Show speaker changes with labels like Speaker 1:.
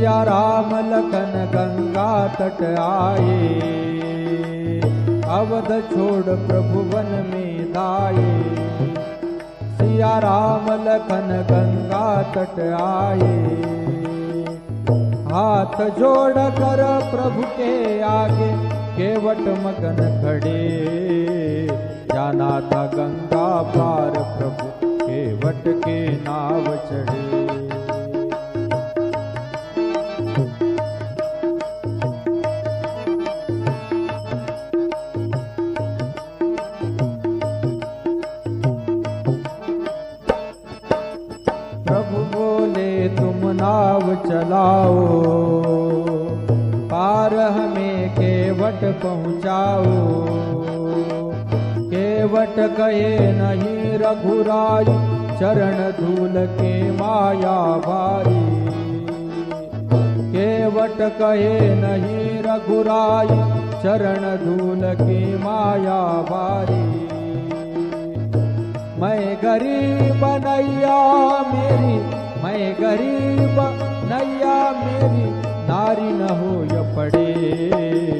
Speaker 1: सिया राम लखन गंगा तट आए, अवध छोड़ प्रभु वन में दाए। सिया राम लखन गंगा तट आए, हाथ जोड़ कर प्रभु के आगे केवट मगन खड़े। जाना था गंगा पार प्रभु केवट के नाव चढ़े। प्रभु बोले तुम नाव चलाओ, पार हमें केवट पहुँचाओ। केवट कहे नहीं रघुराई, चरण धूल के माया भारी। केवट कहे नहीं रघुराई, चरण धूल की माया भारी। मैं गरीब नैया मेरी, मैं गरीब नैया मेरी, नारी न हो य पड़े।